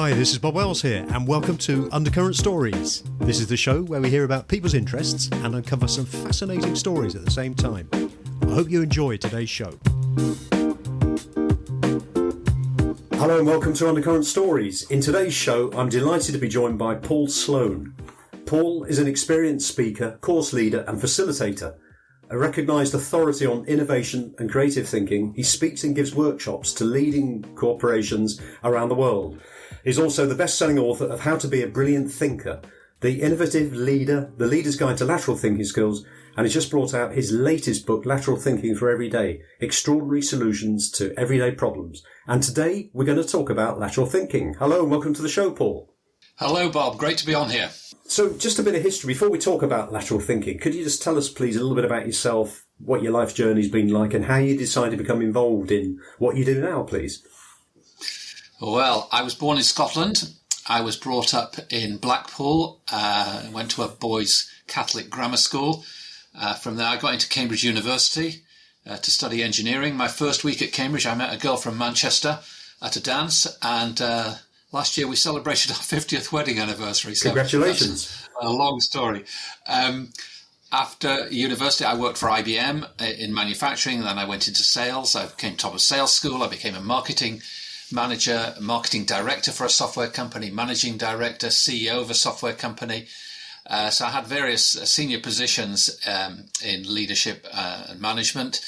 Hi, this is Bob Wells here, and welcome to Undercurrent Stories. This is the show where we hear about people's interests and uncover some fascinating stories at the same time. I hope you enjoy today's show. Hello and welcome to Undercurrent Stories. In today's show, I'm delighted to be joined by Paul Sloane. Paul is an experienced speaker, course leader and facilitator. A recognised authority on innovation and creative thinking, he speaks and gives workshops to leading corporations around the world. He's also the best-selling author of How to Be a Brilliant Thinker, The Innovative Leader, The Leader's Guide to Lateral Thinking Skills, and he's just brought out his latest book, Lateral Thinking for Everyday, Extraordinary Solutions to Everyday Problems. And today we're going to talk about lateral thinking. Hello and welcome to the show, Paul. Hello, Bob. Great to be on here. So just a bit of history. Before we talk about lateral thinking, could you just tell us, please, a little bit about yourself, what your life journey's been like and how you decided to become involved in what you do now, please? Well, I was born in Scotland. I was brought up in Blackpool. Went to a boys' Catholic grammar school. From there, I got into Cambridge University to study engineering. My first week at Cambridge, I met a girl from Manchester at a dance, and last year we celebrated our 50th wedding anniversary. So congratulations. A long story. After university, I worked for IBM in manufacturing, and then I went into sales. I became top of sales school. I became a marketing manager, marketing director for a software company, managing director, CEO of a software company. So I had various senior positions in leadership and management.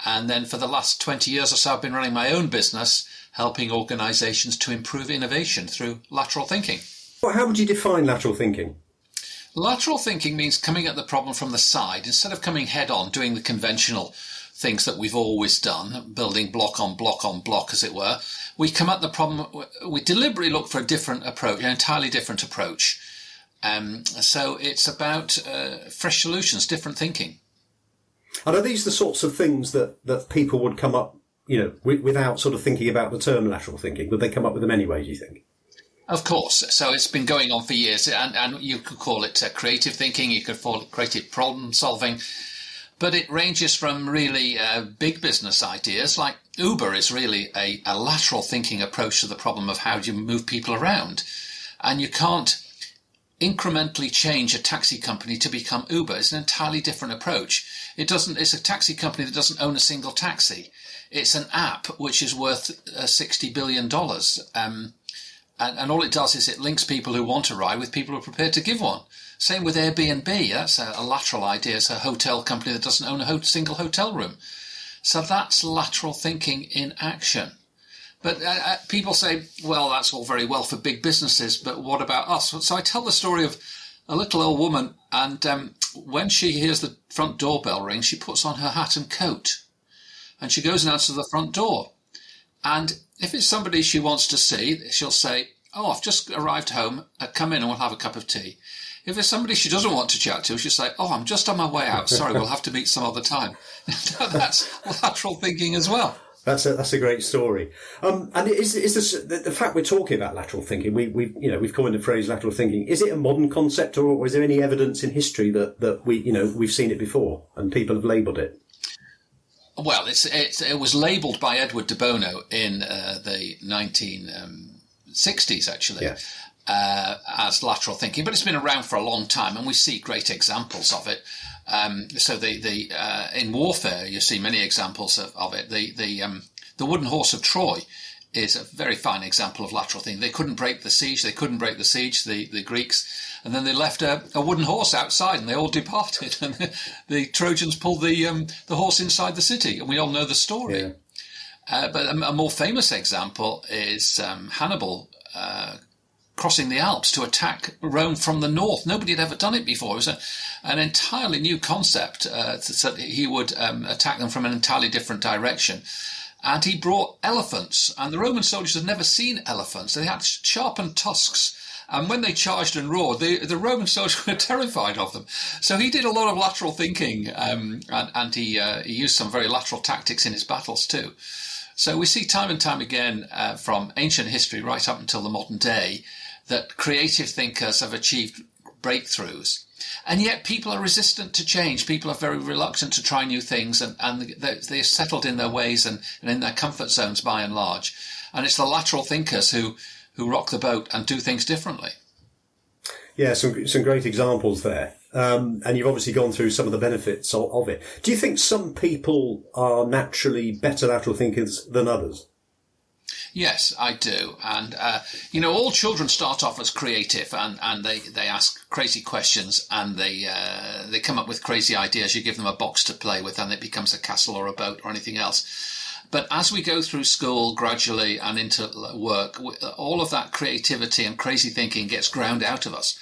And then for the last 20 years or so, I've been running my own business, helping organizations to improve innovation through lateral thinking. Well, how would you define lateral thinking? Lateral thinking means coming at the problem from the side. Instead of coming head on, doing the conventional things that we've always done, building block on block on block, as it were, we come at the problem, we deliberately look for a different approach, an entirely different approach. So it's about fresh solutions, different thinking. And are these the sorts of things that people would come up, without sort of thinking about the term lateral thinking? Would they come up with them anyway, do you think? Of course. So it's been going on for years, and you could call it creative thinking, you could call it creative problem solving, but it ranges from really big business ideas, like Uber is really a lateral thinking approach to the problem of how do you move people around. And you can't incrementally change a taxi company to become Uber. It's an entirely different approach. It's a taxi company that doesn't own a single taxi. It's an app which is worth $60 billion. And all it does is it links people who want a ride with people who are prepared to give one. Same with Airbnb. That's a lateral idea. It's a hotel company that doesn't own a single hotel room. So that's lateral thinking in action. But people say, well, that's all very well for big businesses, but what about us? So I tell the story of a little old woman, and when she hears the front doorbell ring, she puts on her hat and coat, and she goes and answers the front door. And if it's somebody she wants to see, she'll say, oh, I've just arrived home, come in and we'll have a cup of tea. If it's somebody she doesn't want to chat to, she'll say, oh, I'm just on my way out. Sorry, we'll have to meet some other time. That's lateral thinking as well. That's a great story. And is this the fact we're talking about lateral thinking? We've coined the phrase lateral thinking. Is it a modern concept, or is there any evidence in history that we've seen it before and people have labelled it? Well, it was labelled by Edward de Bono in the 1960s, actually, as lateral thinking. But it's been around for a long time, and we see great examples of it. So in warfare, you see many examples of it. The wooden horse of Troy is a very fine example of lateral thinking. They couldn't break the siege. The Greeks, and then they left a wooden horse outside, and they all departed. And the Trojans pulled the horse inside the city, and we all know the story. Yeah. But a more famous example is Hannibal crossing the Alps to attack Rome from the north. Nobody had ever done it before. It was an entirely new concept. So he would attack them from an entirely different direction. And he brought elephants, and the Roman soldiers had never seen elephants. They had sharpened tusks, and when they charged and roared, the Roman soldiers were terrified of them. So he did a lot of lateral thinking, and he used some very lateral tactics in his battles too. So we see time and time again from ancient history right up until the modern day that creative thinkers have achieved breakthroughs. And yet people are resistant to change. People are very reluctant to try new things, and they're settled in their ways and in their comfort zones by and large. And it's the lateral thinkers who who rock the boat and do things differently. Yeah, some great examples there. And you've obviously gone through some of the benefits of it. Do you think some people are naturally better lateral thinkers than others? Yes, I do. And, all children start off as creative and they ask crazy questions and they come up with crazy ideas. You give them a box to play with and it becomes a castle or a boat or anything else. But as we go through school gradually and into work, all of that creativity and crazy thinking gets ground out of us.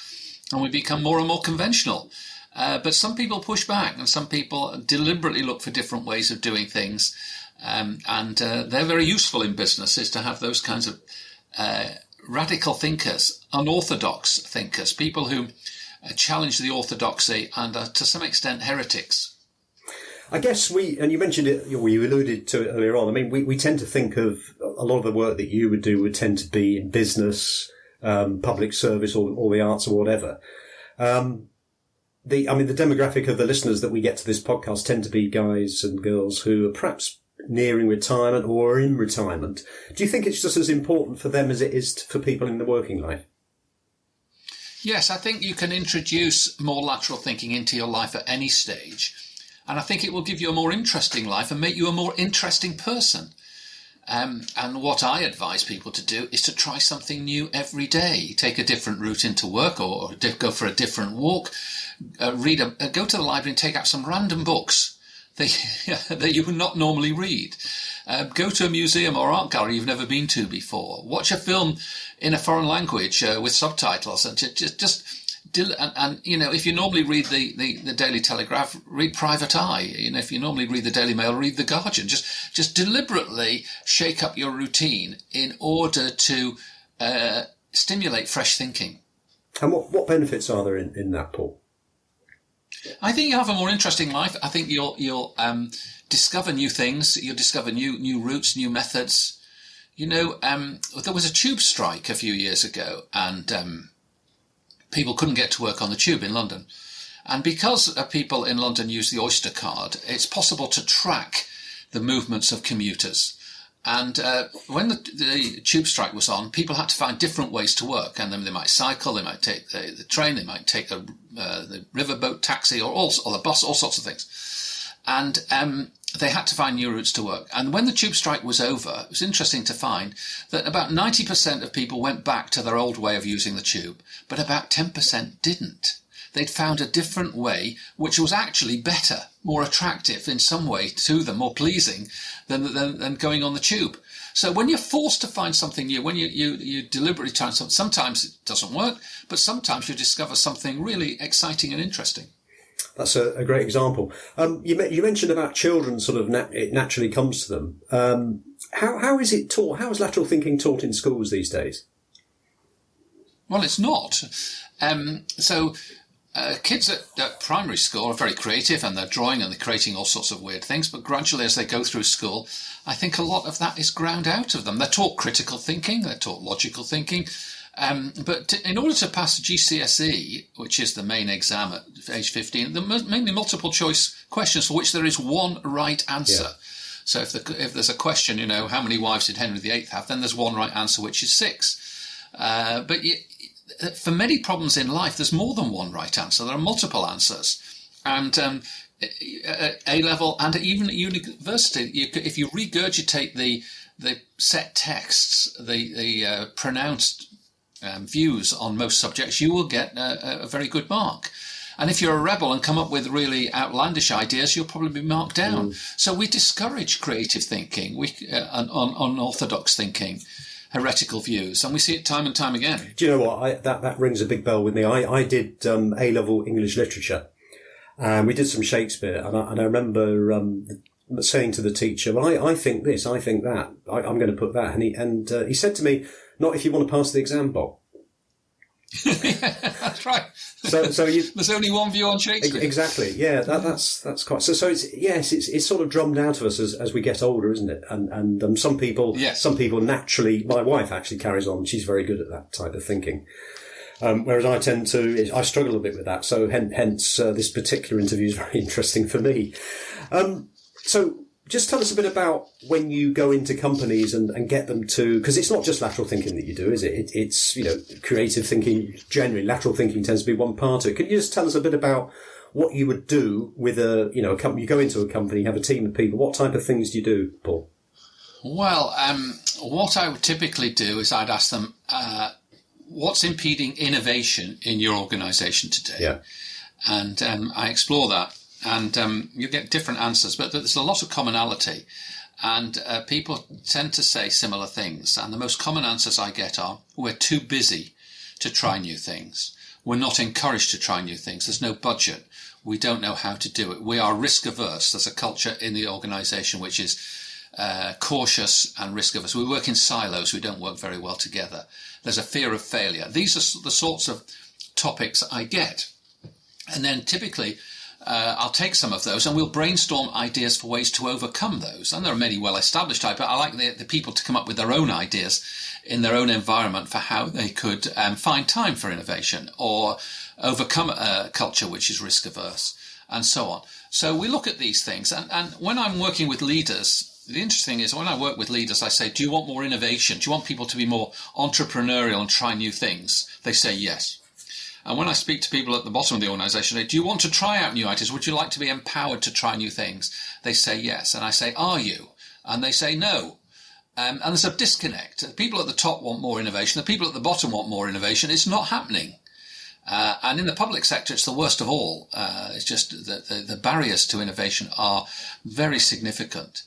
And we become more and more conventional. But some people push back and some people deliberately look for different ways of doing things. And they're very useful in business, is to have those kinds of radical thinkers, unorthodox thinkers, people who challenge the orthodoxy and are to some extent heretics. I guess and you mentioned it, you alluded to it earlier on. I mean, we tend to think of a lot of the work that you would do would tend to be in business, public service, or the arts or whatever. The demographic of the listeners that we get to this podcast tend to be guys and girls who are perhaps nearing retirement or in retirement. Do you think it's just as important for them as it is for people in the working life? Yes, I think you can introduce more lateral thinking into your life at any stage. And I think it will give you a more interesting life and make you a more interesting person. And what I advise people to do is to try something new every day. Take a different route into work or go for a different walk. Go to the library and take out some random books that you would not normally read. Go to a museum or art gallery you've never been to before. Watch a film in a foreign language with subtitles, and if you normally read the Daily Telegraph, read Private Eye. If you normally read the Daily Mail, read the Guardian. Just deliberately shake up your routine in order to stimulate fresh thinking. And what benefits are there in that, Paul? I think you have a more interesting life. I think you'll discover new things. You'll discover new routes, new methods. There was a tube strike a few years ago, and people couldn't get to work on the tube in London. And because people in London use the Oyster card, it's possible to track the movements of commuters. And when the tube strike was on, people had to find different ways to work. And then they might cycle, they might take the train, they might take the riverboat taxi or the bus, all sorts of things. And they had to find new routes to work. And when the tube strike was over, it was interesting to find that about 90% of people went back to their old way of using the tube, but about 10% didn't. They'd found a different way, which was actually better, more attractive in some way to them, more pleasing than going on the tube. So when you're forced to find something new, when you deliberately try something, sometimes it doesn't work, but sometimes you discover something really exciting and interesting. That's a great example. You mentioned about children, sort of it naturally comes to them. How is it taught? How is lateral thinking taught in schools these days? Well, it's not. Kids at primary school are very creative and they're drawing and they're creating all sorts of weird things, but gradually as they go through school, I think a lot of that is ground out of them. They're taught critical thinking, they're taught logical thinking, but in order to pass GCSE, which is the main exam at age 15, there are mainly multiple choice questions for which there is one right answer. Yeah. So if there's a question, how many wives did Henry VIII have, then there's one right answer, which is 6. For many problems in life, there's more than one right answer. There are multiple answers. And at A-level and even at university, if you regurgitate the set texts, the pronounced views on most subjects, you will get a very good mark. And if you're a rebel and come up with really outlandish ideas, you'll probably be marked down. So we discourage creative thinking, unorthodox thinking, heretical views, and we see it time and time again. Do you know what? That rings a big bell with me. I did A-level English literature, and we did some Shakespeare, and I remember saying to the teacher, "Well, I think this, I think that. I'm going to put that," and he said to me, "Not if you want to pass the exam, Bob." Yeah, that's right. So there's only one view on Shakespeare. Exactly. Yeah, that's quite. So it's sort of drummed out of us as we get older, isn't it? And some people naturally. My wife actually carries on. She's very good at that type of thinking. Whereas I struggle a bit with that. So hence this particular interview is very interesting for me. So just tell us a bit about when you go into companies and get them to, because it's not just lateral thinking that you do, is it? It's, creative thinking generally. Lateral thinking tends to be one part of it. Could you just tell us a bit about what you would do with a company? You go into a company, have a team of people. What type of things do you do, Paul? Well, what I would typically do is I'd ask them, what's impeding innovation in your organisation today? Yeah. And I explore that. And you get different answers, but there's a lot of commonality. And people tend to say similar things. And the most common answers I get are, we're too busy to try new things. We're not encouraged to try new things. There's no budget. We don't know how to do it. We are risk averse. There's a culture in the organisation which is cautious and risk averse. We work in silos. We don't work very well together. There's a fear of failure. These are the sorts of topics I get. And then typically, I'll take some of those and we'll brainstorm ideas for ways to overcome those. And there are many well-established ideas, but I like the people to come up with their own ideas in their own environment for how they could find time for innovation or overcome a culture which is risk-averse and so on. So we look at these things. And when I'm working with leaders, the interesting is when I work with leaders, I say, do you want more innovation? Do you want people to be more entrepreneurial and try new things? They say yes. And when I speak to people at the bottom of the organisation, they say, do you want to try out new ideas? Would you like to be empowered to try new things? They say yes. And I say, are you? And they say no. And there's a disconnect. The people at the top want more innovation. The people at the bottom want more innovation. It's not happening. And in the public sector, it's the worst of all. It's just the barriers to innovation are very significant.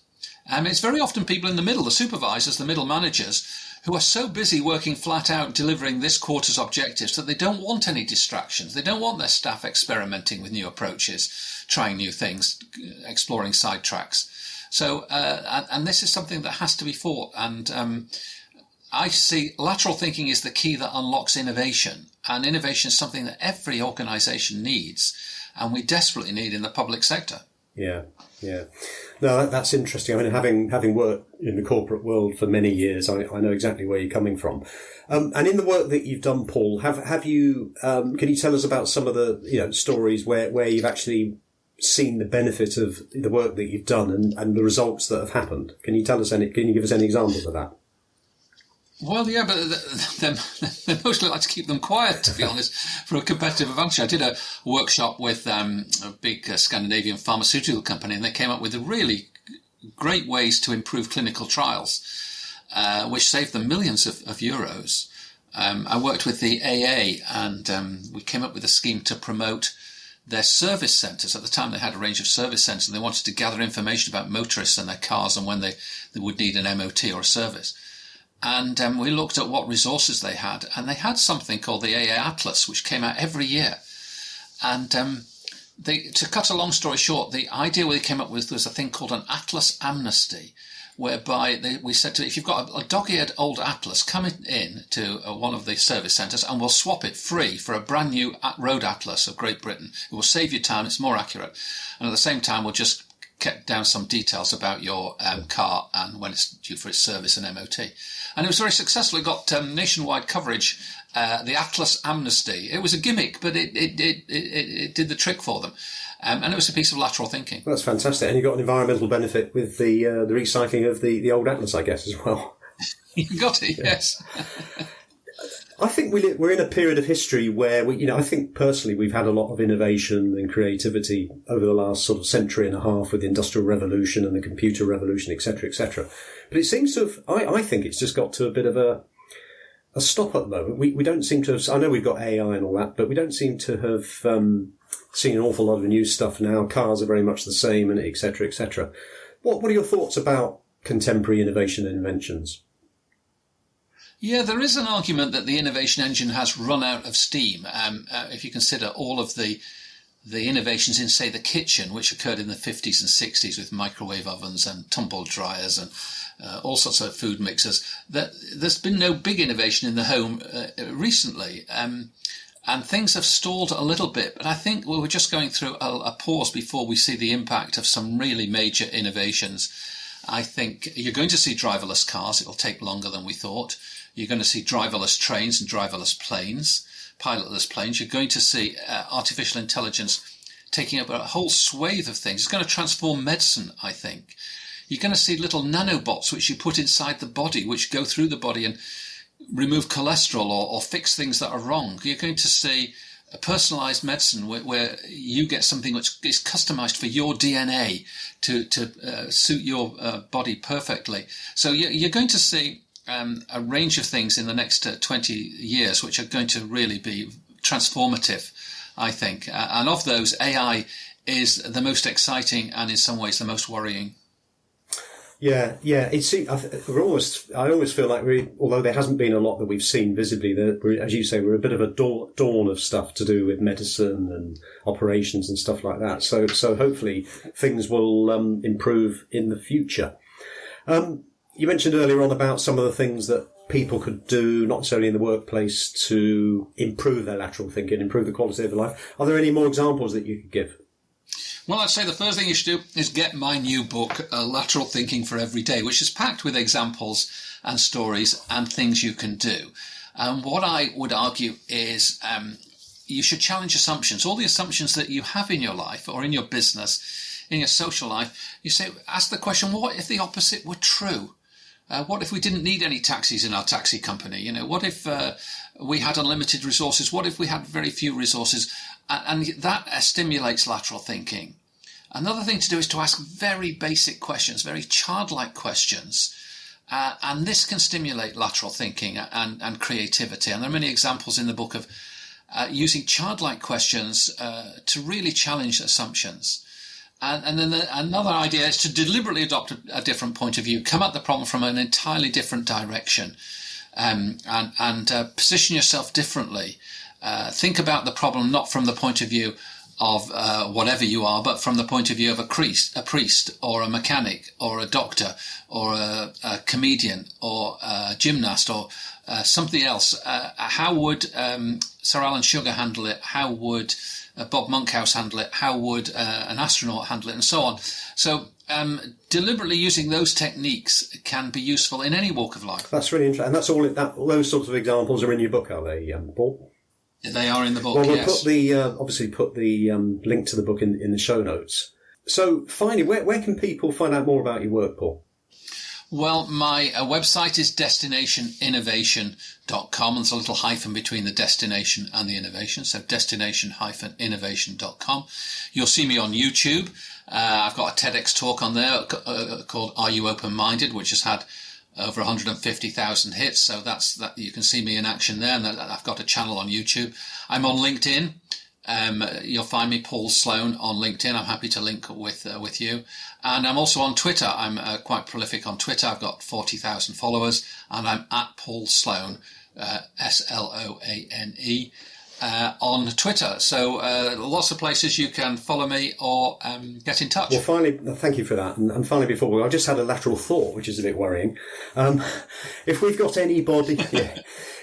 It's very often people in the middle, the supervisors, the middle managers, who are so busy working flat out delivering this quarter's objectives that they don't want any distractions. They don't want their staff experimenting with new approaches, trying new things, exploring sidetracks. So, and this is something that has to be fought. And I see lateral thinking is the key that unlocks innovation. And innovation is something that every organisation needs, and we desperately need in the public sector. Yeah. No, that's interesting. I mean, having worked in the corporate world for many years, I know exactly where you're coming from. And in the work that you've done, Paul, have you? Can you tell us about some of the stories where you've actually seen the benefit of the work that you've done and the results that have happened? Can you tell us any? Can you give us any examples of that? Well, yeah, but they mostly like to keep them quiet, to be honest, for a competitive advantage. I did a workshop with a big Scandinavian pharmaceutical company, and they came up with really great ways to improve clinical trials, which saved them millions of euros. I worked with the AA, and we came up with a scheme to promote their service centres. At the time, they had a range of service centres, and they wanted to gather information about motorists and their cars and when they would need an MOT or a service. And we looked at what resources they had, and they had something called the AA Atlas, which came out every year. And to cut a long story short, the idea they came up with was a thing called an Atlas amnesty, whereby we said to, if you've got a dog-eared old Atlas, come in to one of the service centres and we'll swap it free for a brand new road atlas of Great Britain. It will save you time, it's more accurate. And at the same time, we'll just get down some details about your car and when it's due for its service and MOT. And it was very successful. It got nationwide coverage, the Atlas Amnesty. It was a gimmick, but it did the trick for them. And it was a piece of lateral thinking. Well, that's fantastic. And you got an environmental benefit with the recycling of the old Atlas, I guess, as well. You got it, yes. I think we're in a period of history where I think personally we've had a lot of innovation and creativity over the last sort of century and a half with the Industrial Revolution and the Computer Revolution, etc., etc. But it seems to have, I think it's just got to a bit of a stop at the moment. We don't seem to have, I know we've got AI and all that, but we don't seem to have seen an awful lot of new stuff now. Cars are very much the same, and etc., etc. What are your thoughts about contemporary innovation and inventions? Yeah, there is an argument that the innovation engine has run out of steam. If you consider all of the innovations in, say, the kitchen, which occurred in the 50s and 60s with microwave ovens and tumble dryers and all sorts of food mixers, there's been no big innovation in the home recently. And things have stalled a little bit. But I think we're just going through a pause before we see the impact of some really major innovations. I think you're going to see driverless cars. It'll take longer than we thought. You're going to see driverless trains and driverless planes, pilotless planes. You're going to see artificial intelligence taking up a whole swathe of things. It's going to transform medicine, I think. You're going to see little nanobots which you put inside the body, which go through the body and remove cholesterol or fix things that are wrong. You're going to see a personalized medicine where you get something which is customized for your DNA to suit your body perfectly. So you're going to see a range of things in the next 20 years which are going to really be transformative, I think. And of those, AI is the most exciting and in some ways the most worrying. Yeah. I always feel like although there hasn't been a lot that we've seen visibly, as you say, we're a bit of a dawn of stuff to do with medicine and operations and stuff like that. So hopefully things will improve in the future. You mentioned earlier on about some of the things that people could do, not necessarily in the workplace, to improve their lateral thinking, improve the quality of their life. Are there any more examples that you could give? Well, I'd say the first thing you should do is get my new book, Lateral Thinking for Every Day, which is packed with examples and stories and things you can do. And what I would argue is you should challenge assumptions. All the assumptions that you have in your life or in your business, in your social life, ask the question, what if the opposite were true? What if we didn't need any taxis in our taxi company? What if we had unlimited resources? What if we had very few resources? And that stimulates lateral thinking. Another thing to do is to ask very basic questions, very childlike questions. And this can stimulate lateral thinking and creativity. And there are many examples in the book of using childlike questions to really challenge assumptions. And then another idea is to deliberately adopt a different point of view, come at the problem from an entirely different direction, and position yourself differently. Think about the problem not from the point of view of whatever you are, but from the point of view of a priest or a mechanic or a doctor or a comedian or a gymnast or something else. How would Sir Alan Sugar handle it? How would Bob Monkhouse handle it? How would an astronaut handle it? And so on. So deliberately using those techniques can be useful in any walk of life. That's really interesting. And that's all those sorts of examples are in your book, are they, Paul? They are in the book, well, we'll yes. put the link to the book in the show notes. So finally, where can people find out more about your work, Paul? Well, my website is destinationinnovation.com. There's a little hyphen between the destination and the innovation, so destination-innovation.com. You'll see me on YouTube. I've got a TEDx talk on there called Are You Open-Minded, which has had over 150,000 hits, so that you can see me in action there, and I've got a channel on YouTube. I'm on LinkedIn. You'll find me, Paul Sloane, on LinkedIn. I'm happy to link with you. And I'm also on Twitter. I'm quite prolific on Twitter. I've got 40,000 followers, and I'm at Paul Sloane, Sloane, on Twitter. So lots of places you can follow me or get in touch. Well, finally, thank you for that. And finally, before I just had a lateral thought, which is a bit worrying. If we've got anybody,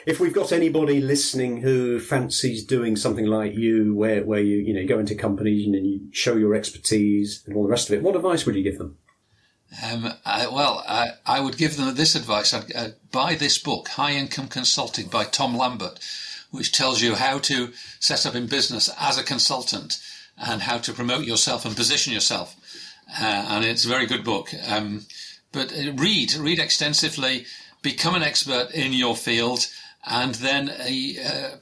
if we've got anybody listening who fancies doing something like you, where you go into companies and you show your expertise and all the rest of it, what advice would you give them? I would give them this advice. I'd buy this book, High Income Consulting by Tom Lambert, which tells you how to set up in business as a consultant and how to promote yourself and position yourself. And it's a very good book. But read extensively, become an expert in your field, and then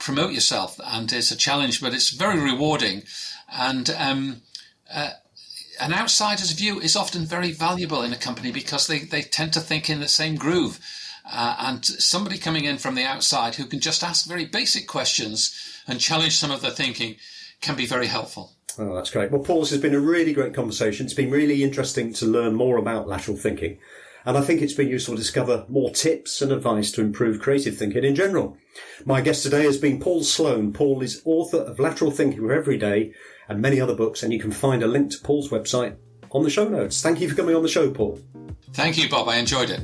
promote yourself. And it's a challenge, but it's very rewarding. And an outsider's view is often very valuable in a company because they tend to think in the same groove. And somebody coming in from the outside who can just ask very basic questions and challenge some of their thinking can be very helpful. Oh, that's great. Well, Paul, this has been a really great conversation. It's been really interesting to learn more about lateral thinking. And I think it's been useful to discover more tips and advice to improve creative thinking in general. My guest today has been Paul Sloane. Paul is author of Lateral Thinking for Every Day and many other books. And you can find a link to Paul's website on the show notes. Thank you for coming on the show, Paul. Thank you, Bob. I enjoyed it.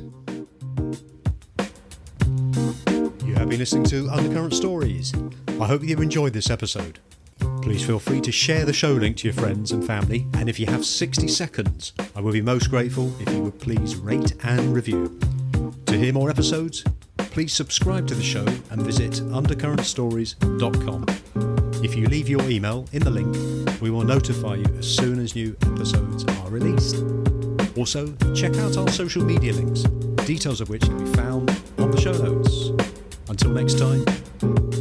You have been listening to Undercurrent Stories. I hope you've enjoyed this episode. Please feel free to share the show link to your friends and family, and if you have 60 seconds, I will be most grateful if you would please rate and review. To hear more episodes, please subscribe to the show and visit undercurrentstories.com. If you leave your email in the link, we will notify you as soon as new episodes are released. Also, check out our social media links, details of which can be found on the show notes. Until next time,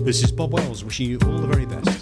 this is Bob Wells wishing you all the very best.